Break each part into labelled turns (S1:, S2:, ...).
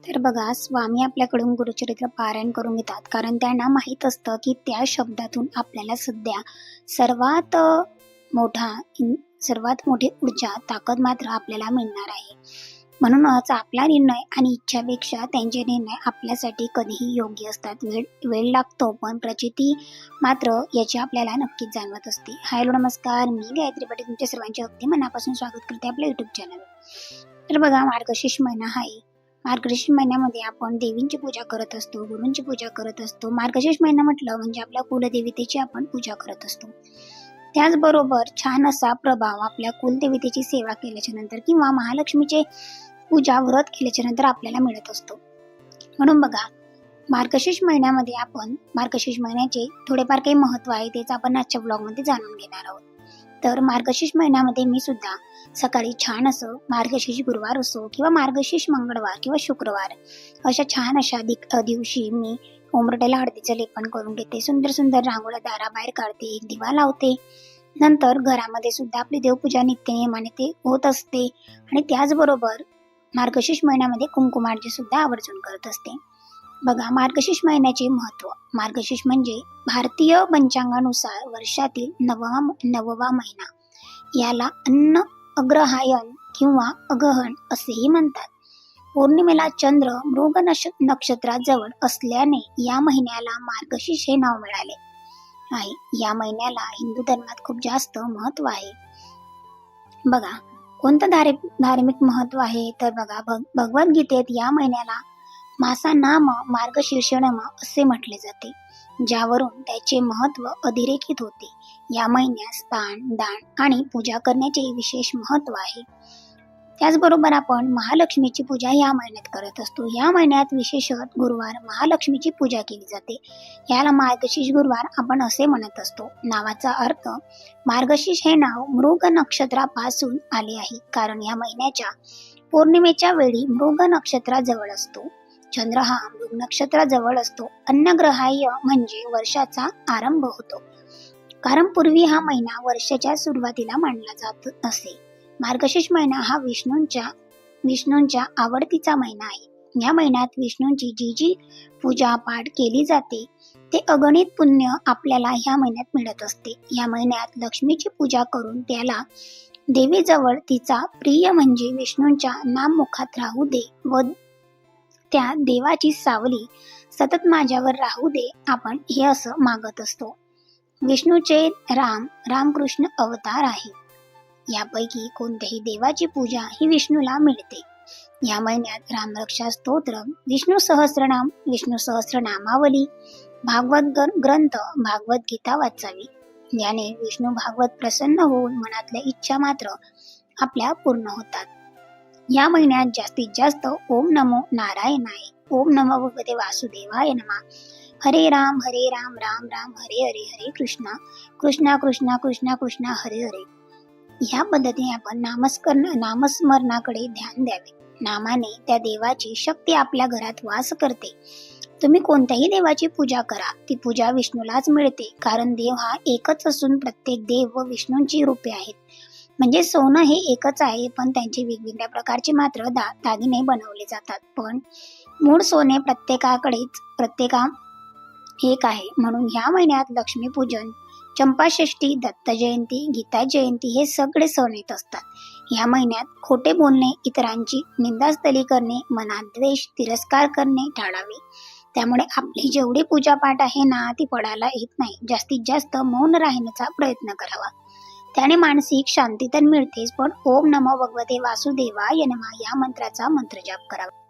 S1: तर बघा, स्वामी आपल्याकडून गुरुचरित्र पारायण करून घेतात, कारण त्यांना माहीत असतं की त्या शब्दातून आपल्याला सध्या सर्वात मोठा सर्वात मोठी ऊर्जा, ताकद मात्र आपल्याला मिळणार आहे. म्हणूनच आपला निर्णय आणि इच्छापेक्षा त्यांचे निर्णय आपल्यासाठी कधीही योग्य असतात. वेळ वेळ लागतो, पण प्रचिती मात्र याची आपल्याला नक्कीच जाणवत असते. हॅलो, नमस्कार. मी गायत्री पाटील तुमच्या सर्वांचे अगदी मनापासून स्वागत करते आपल्या युट्यूब चॅनल. तर बघा, मार्गशीर्ष महिना आहे. मार्गशीर्ष महिन्यामध्ये आपण देवींची पूजा करत असतो, गुरूंची पूजा करत असतो. मार्गशीर्ष महिना म्हटलं म्हणजे आपल्या कुलदेवतेची आपण पूजा करत असतो. त्याचबरोबर छान असा प्रभाव आपल्या कुलदेवतेची सेवा केल्याच्या नंतर किंवा महालक्ष्मीचे पूजा व्रत केल्याच्या नंतर आपल्याला मिळत असतो. म्हणून बघा, मार्गशीर्ष महिन्यामध्ये आपण मार्गशीर्ष महिन्याचे थोडेफार काही महत्व आहे, तेच आपण आजच्या ब्लॉगमध्ये जाणून घेणार आहोत. तर मार्गशीर्ष महिन्यामध्ये मी सुद्धा सकाळी छान असं मार्गशीर्ष गुरुवार असो किंवा मार्गशीर्ष मंगळवार किंवा शुक्रवार अशा छान अशा दिवशी मी उंबरठ्याला हळदीचं लेपन करून घेते. सुंदर सुंदर रांगोळ्या दाराबाहेर काढते, एक दिवा लावते. नंतर घरामध्ये सुद्धा आपली देवपूजा नित्यनियमाने ते होत असते आणि त्याचबरोबर मार्गशीर्ष महिन्यामध्ये कुंकुमार्चना सुद्धा आवर्जून करत असते. बघा, मार्गशीर्ष महिन्याचे महत्व. मार्गशीर्ष म्हणजे भारतीय पंचांगानुसार वर्षातील नववा महिना. याला अन्न अग्रहायण किंवा अगहन असेही म्हणतात. पौर्णिमेला चंद्र मृग नक्षत्राजवळ असल्याने या महिन्याला मार्गशीर्ष हे नाव मिळाले आहे. या महिन्याला हिंदू धर्मात खूप जास्त महत्व आहे. बघा, कोणतं धार्मिक महत्व आहे तर बघा, भगवद्गीतेत या महिन्याला मासा नाम मार्गशीर्षणम असे म्हटले जाते, ज्यावरून त्याचे महत्व अधोरेखित होते. या महिन्यात स्नान, दान आणि पूजा करण्याचे विशेष महत्व आहे. त्याचबरोबर आपण महालक्ष्मीची पूजा या महिन्यात करत असतो. या महिन्यात विशेषतः गुरुवार महालक्ष्मीची पूजा केली जाते. याला मार्गशीर्ष गुरुवार आपण असे म्हणत असतो. नावाचा अर्थ मार्गशीर्ष हे नाव मृग नक्षत्रापासून आले आहे, कारण या महिन्याच्या पौर्णिमेच्या वेळी मृग नक्षत्राजवळ असतो. चंद्र हा मृग नक्षत्राजवळ असतो. अन्नग्रहाय म्हणजे वर्षाचा आरंभ होतो, कारण पूर्वी हा महिना वर्षाच्या सुरुवातीला मानला जात असे. मार्गशीर्ष महिना हा विष्णूंच्या आवडतीचा महिना आहे. या महिन्यात विष्णूंची जी पूजा पाठ केली जाते ते अगणित पुण्य आपल्याला ह्या महिन्यात मिळत असते. या महिन्यात लक्ष्मीची पूजा करून त्याला देवीजवळ तिचा प्रिय म्हणजे विष्णूंच्या नाम मुखात राहू दे व त्या देवाची सावली सतत माझ्यावर राहू दे, आपण हे असं मागत असतो. विष्णूचे रामकृष्ण अवतार आहे. यापैकी कोणत्याही देवाची पूजा ही विष्णूला मिळते. या महिन्यात रामरक्षा स्तोत्र, विष्णू सहस्रनामावली, भागवत ग्रंथ, भागवत गीता वाचावी. याने विष्णू भागवत प्रसन्न होऊन मनातल्या इच्छा मात्र आपल्या पूर्ण होतात. या महिन्यात जास्तीत जास्त ओम नमो नारायणाय, ओम नमो भगवते वासुदेवाय नमः, हरे राम राम राम हरे हरे, हरे कृष्णा कृष्णा कृष्णा कृष्णा कृष्णा हरे हरे. ह्या पद्धतीने आपण नामस्मरणाकडे ध्यान द्यावे. नामाने त्या देवाची शक्ती आपल्या घरात वास करते. तुम्ही कोणत्याही देवाची पूजा करा, ती पूजा विष्णूलाच मिळते, कारण देव हा एकच असून प्रत्येक देव व विष्णूंची रूपे आहेत. म्हणजे सोनं हे एकच आहे, पण त्यांचे वेगवेगळ्या प्रकारचे मात्र दागिने बनवले जातात, पण मूळ सोने प्रत्येका एक आहे. म्हणून ह्या महिन्यात लक्ष्मीपूजन, चंपाषष्ठी, दत्त जयंती, गीता जयंती हे सगळे सण येत असतात. या महिन्यात खोटे बोलणे, इतरांची निंदास्तुती करणे, मनात द्वेष, तिरस्कार करणे टाळावे. त्यामुळे आपली जेवढी पूजापाठ आहे ना, ती पडायला येत नाही. जास्तीत जास्त मौन राहण्याचा प्रयत्न करावा. त्याने मानसिक शांती तर मिळतेच, पण ओम नमो भगवते वासुदेवाय नमः या मंत्राचा मंत्रजाप करावा.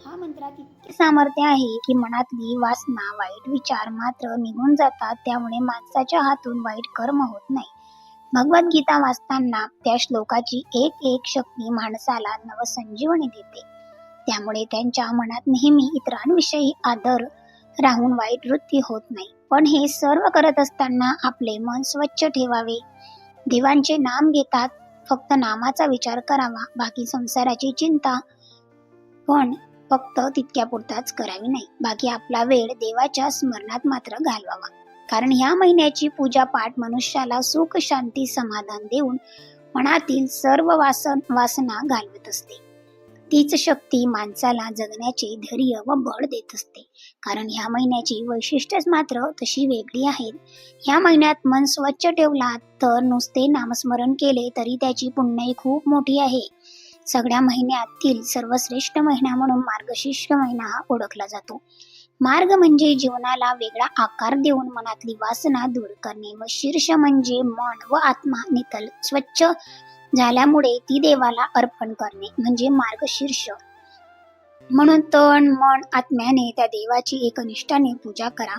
S1: हा मंत्रात इतके सामर्थ्य आहे की मनातली वासना, वाईट विचार मात्र निघून जातात. त्यामुळे माणसाच्या हातून वाईट कर्म होत नाही. भगवद्गीता वाचताना त्या श्लोकाची एक एक शक्ती माणसाला नवसंजीवनी देते. त्यामुळे त्यांच्या मनात नेहमी इतरांविषयी आदर राहून वाईट वृत्ती होत नाही. पण हे सर्व करत असताना आपले मन स्वच्छ ठेवावे. देवांचे नाम घेतात फक्त नामाचा विचार करावा. बाकी संसाराची चिंता पण फक्त तितक्या पुरताच करावी नाही. बाकी आपला वेळ देवाच्या स्मरणात मात्र घालवावा. कारण ह्या महिन्याची पूजा पाठ मनुष्याला सुख, शांती, समाधान देऊन मनातील सर्व वासना घालवत असते. तीच शक्ती माणसाला जगण्याचे धैर्य व बळ देत असते. कारण ह्या महिन्याची वैशिष्ट्यच मात्र तशी वेगळी आहेत. ह्या महिन्यात मन स्वच्छ ठेवला तर नुसते नामस्मरण केले तरी त्याची पुण्यही खूप मोठी आहे. सगळ्या महिन्यातील सर्वश्रेष्ठ महिना म्हणून मार्गशीर्ष महिना हा ओळखला जातो. मार्ग म्हणजे जीवनाला वेगळा आकार देऊन मनातली वासना दूर करणे व शीर्ष म्हणजे मन व आत्मा नितळ स्वच्छ झाल्यामुळे ती देवाला अर्पण करणे म्हणजे मार्गशीर्ष. म्हणून तन मन आत्म्याने त्या देवाची एकनिष्ठाने पूजा करा.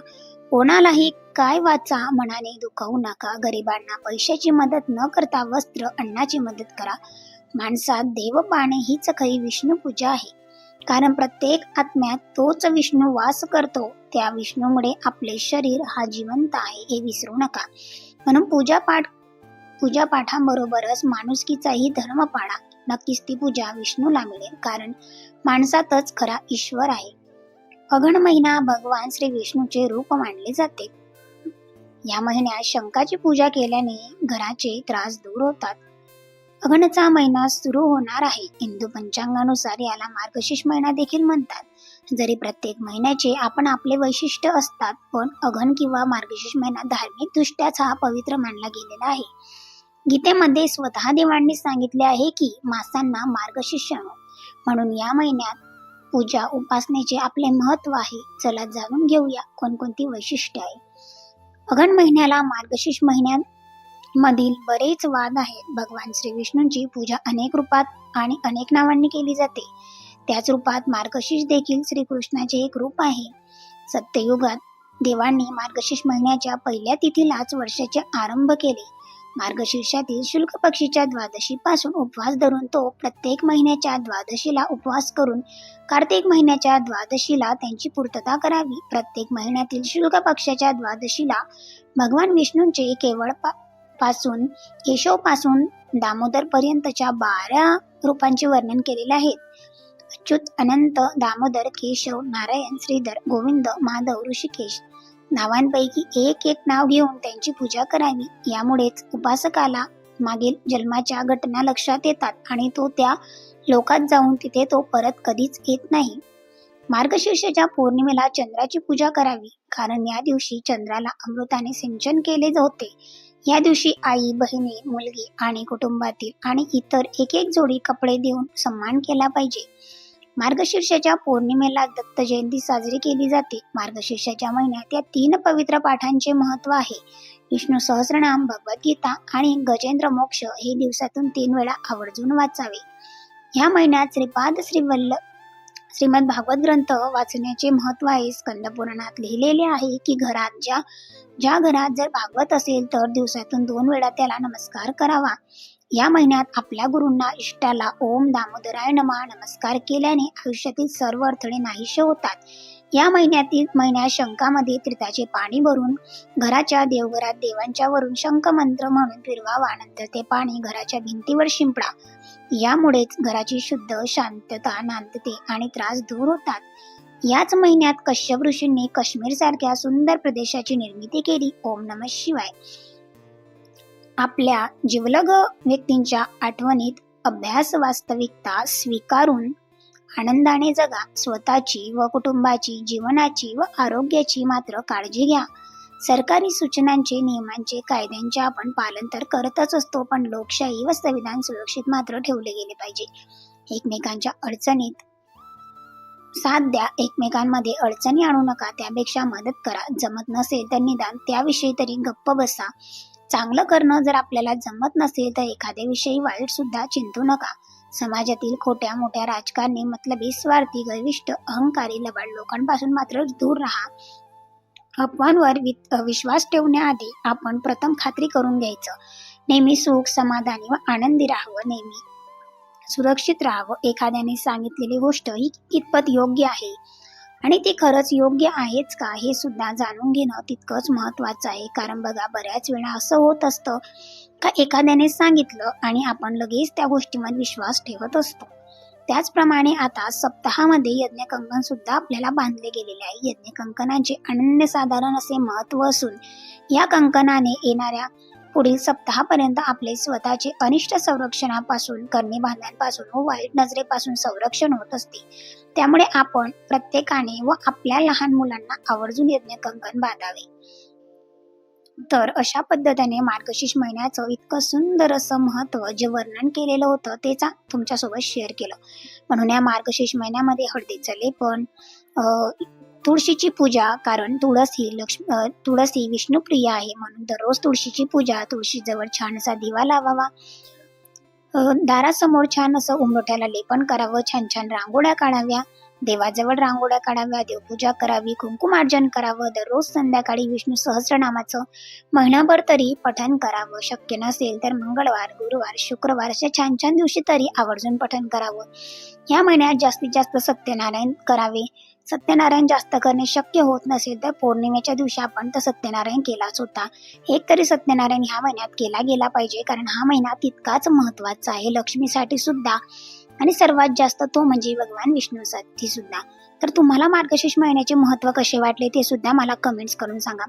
S1: कोणालाही काय वाचा मनाने दुखवू नका. गरिबांना पैशाची मदत न करता वस्त्र अन्नाची मदत करा. माणसात देव पाहणे हीच खरी विष्णू पूजा आहे. कारण प्रत्येक आत्म्यात तोच विष्णू वास करतो. त्या विष्णूमुळे आपले शरीर हा जिवंत आहे हे विसरू नका. म्हणून पूजापाठाबरोबरच माणुसकीचाही धर्म पाळा. नक्कीच ती पूजा विष्णूला मिळेल. कारण माणसातच खरा ईश्वर आहे. अगण महिना भगवान श्री विष्णूचे रूप मानले जाते. या महिन्यात शंखाची पूजा केल्याने घराचे त्रास दूर होतात. अगणचा महिना सुरू होणार आहे. हिंदू पंचांगानुसार याला मार्गशीर्ष महिना देखील म्हणतात. जरी प्रत्येक महिन्याचे आपण आपले वैशिष्ट्य असतात, पण अगण किंवा मार्गशीर्ष महिना धार्मिक दृष्ट्याच हा पवित्र मानला गेलेला आहे. गीतेमध्ये स्वतः देवांनी सांगितले आहे की मासांना मार्गशीर्ष म्हणून या महिन्यात पूजा उपासनेचे आपले महत्व आहे. चला जाणून घेऊया कोणकोणती वैशिष्ट्ये आहे. अगण महिन्याला मार्गशीर्ष महिन्यामधील बरेच वाद आहेत. भगवान श्री विष्णूंची पूजा अनेक रूपात आणि अनेक नावांनी केली जाते. त्याच रूपात मार्गशीर्ष देखील श्रीकृष्णाचे एक रूप आहे. सत्ययुगात देवांनी मार्गशीर्ष महिन्याच्या पहिल्या तिथीलाच वर्षाचे आरंभ केले. मार्गशीर्षातील शुक्ल पक्षीच्या द्वादशी पासून उपवास धरून तो प्रत्येक महिन्याच्या द्वादशीला उपवास करून कार्तिक महिन्याच्या द्वादशीला त्यांची पूर्तता करावी. प्रत्येक महिन्यातील शुक्ल पक्षाच्या द्वादशीला भगवान विष्णूंचे केवळ पासून केशव पासून दामोदर पर्यंतच्या 12 रूपांचे वर्णन केलेले आहेत. अच्युत, अनंत, दामोदर, केशव, नारायण, श्रीधर, गोविंद, माधव, ऋषिकेश नावांपैकी एक एक नाव घेऊन त्यांची पूजा करावी. यामुळेच उपासकाला मागील जन्माच्या घटना लक्षात येतात आणि तो त्या लोकात जाऊन तिथे तो परत कधीच येत नाही. मार्गशीर्षाच्या पौर्णिमेला चंद्राची पूजा करावी. कारण या दिवशी चंद्राला अमृताने सिंचन केले होते. या दिवशी आई, बहिणी, मुलगी आणि कुटुंबातील आणि इतर एक एक जोडी कपडे देऊन सन्मान केला पाहिजे. मार्गशीर्षाच्या पौर्णिमेला दत्त जयंती साजरी केली जाते. मार्गशीर्षाच्या महिन्यात या 3 पवित्र पाठांचे महत्व आहे. विष्णू सहस्रनाम, भगवद्गीता आणि गजेंद्र मोक्ष हे दिवसातून 3 वेळा आवर्जून वाचावे. या महिन्यात श्रीमद भागवत ग्रंथ वाचण्याचे महत्व आहे. स्कंद पुराणात लिहिलेले आहे की ज्या घरात जर भागवत असेल तर दिवसातून 2 वेळा त्याला नमस्कार करावा. या महिन्यात आपल्या गुरूंना इष्टाला ओम दामोदराय नमः नमस्कार केल्याने आयुष्यातील सर्व अडथळे नाहीसे होतात. या महिन्यात शंखामध्ये तीर्थाचे पाणी भरून घराच्या देवघरात देवांच्या वरून शंख मंत्र म्हणून फिरवावा. नंतर ते पाणी घराच्या भिंतीवर शिंपडा. यामुळेच घराची शुद्ध शांतता नांदते आणि त्रास दूर होतात. याच महिन्यात कश्यप ऋषींनी काश्मीर सारख्या सुंदर प्रदेशाची निर्मिती केली. ओम नमः शिवाय. आपल्या जिवलग व्यक्तींच्या आठवणीत अभ्यास वास्तविकता स्वीकारून आनंदाने जगा. स्वतःची व कुटुंबाची, जीवनाची व आरोग्याची मात्र काळजी घ्या. सरकारी सूचनांचे, नियमांचे, कायद्यांचे आपण पालन तर करतच असतो, पण लोकशाही व संविधान सुरक्षित मात्र ठेवले गेले पाहिजे. एकमेकांच्या अडचणीत साथ द्या. एकमेकांमध्ये अडचणी आणू नका. त्यापेक्षा मदत करा. जमत नसेल तर निदान त्याविषयी तरी गप्प बसा. चांगलं करणं जर आपल्याला जमत नसेल तर एखाद्याविषयी वाईट सुद्धा चिंतू नका. समाजातील खोट्या मोठ्या राजकारणी, मतलबी, स्वार्थी, गर्विष्ठ, अहंकारी, लबाड लोकांपासून मात्र दूर राहा. अफवांवर विश्वास ठेवण्याआधी आपण प्रथम खात्री करून घ्यायचं. नेहमी सुख, समाधानी व आनंदी राहावं. नेहमी सुरक्षित राहावं. एखाद्याने सांगितलेली गोष्ट ही कितपत योग्य आहे आणि ती खरंच योग्य आहेच का हे सुद्धा जाणून घेणं तितकंच महत्वाचं आहे. कारण बघा, बऱ्याच वेळा असं होत असतं का एखाद्याने सांगितलं आणि आपण लगेच त्या गोष्टीमध्ये विश्वास ठेवत असतो. त्याचप्रमाणे आता सप्ताहामध्ये यज्ञकंकण सुद्धा आपल्याला बांधले गेलेले आहे. यज्ञकंकणाचे अनन्यसाधारण असे महत्व असून या कंकणाने येणाऱ्या पुढील सप्ताहापर्यंत आपले स्वतःचे अनिष्ट संरक्षणापासून, करणी बांधण्यापासून व वाईट नजरेपासून संरक्षण होत असते. त्यामुळे आपण प्रत्येकाने व आपल्या लहान मुलांना आवर्जून यज्ञ कंकण बांधावे. तर अशा पद्धतीने मार्गशीर्ष महिन्याचं इतकं सुंदर असं महत्त्व जे वर्णन केलेलं होतं तेच तुमच्यासोबत शेअर केलं. म्हणून या मार्गशीर्ष महिन्यामध्ये हळदीचं लेपन, तुळशीची पूजा, कारण तुळस ही विष्णुप्रिय आहे म्हणून दररोज तुळशीची पूजा, तुळशीजवळ छानसा दिवा लावावा, दारासमोर छान असं उंबरठ्याला लेपन करावं, छान छान रांगोळ्या काढाव्या, देवाजवळ रांगोळ्या काढाव्या, देवपूजा करावी, कुंकुमार्जन करावं, दररोज संध्याकाळी विष्णू सहस्रनामाचं महिनाभर तरी पठण करावं. शक्य नसेल तर मंगळवार, गुरुवार, शुक्रवार अशा छान छान दिवशी तरी आवर्जून पठण करावं. या महिन्यात जास्तीत जास्त सत्यनारायण करावे. सत्यनारायण जास्त करणे शक्य होत नसेल तर पौर्णिमेच्या दिवशी आपण तर सत्यनारायण केलाच होता. एक तरी सत्यनारायण ह्या महिन्यात केला गेला पाहिजे, कारण हा महिना तितकाच महत्त्वाचा आहे लक्ष्मीसाठी सुद्धा आणि सर्वात जास्त तो म्हणजे भगवान विष्णूसाठी सुद्धा. तर तुम्हाला मार्गशीर्ष महिन्याचे महत्त्व कसे वाटले ते सुद्धा मला कमेंट्स करून सांगा.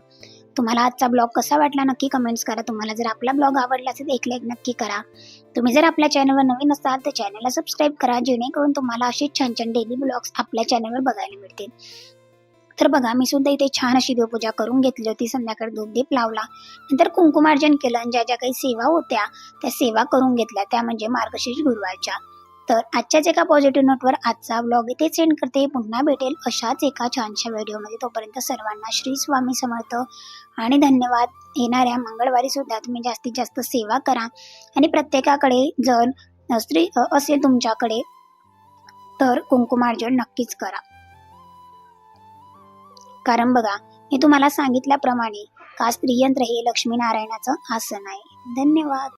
S1: तुम्हाला आजचा ब्लॉग कसा वाटला नक्की कमेंट्स करा. तुम्हाला जर आपला ब्लॉग आवडला असेल तर एक लाईक नक्की करा. तुम्ही जर आपल्या चॅनलवर नवीन असाल तर चॅनलला सबस्क्राईब करा, जेणेकरून तुम्हाला असे छान छान डेली ब्लॉग्स आपल्या चॅनलवर बघायला मिळतील. तर बघा, मी सुद्धा इथे छान अशी देवपूजा करून घेतली होती. संध्याकाळी धूपदीप लावला, नंतर कुंकुमार्जन केलं आणि ज्या ज्या काही सेवा होत्या त्या सेवा करून घेतल्या, त्या म्हणजे मार्गशीर्ष गुरुवारच्या. तर आजच्याच एका पॉझिटिव्ह नोटवर आजचा ब्लॉग इथे सेंड करते. पुन्हा भेटेल अशाच एका छानशा व्हिडिओमध्ये. तोपर्यंत सर्वांना श्री स्वामी समर्थ आणि धन्यवाद. येणाऱ्या मंगळवारी सुद्धा तुम्ही जास्तीत जास्त सेवा करा आणि प्रत्येकाकडे जर स्त्री असेल तुमच्याकडे तर कुंकुमार्जन नक्कीच करा. कारण बघा, मी तुम्हाला सांगितल्याप्रमाणे का स्त्रीयंत्र हे लक्ष्मीनारायणाचं आसन आहे. धन्यवाद.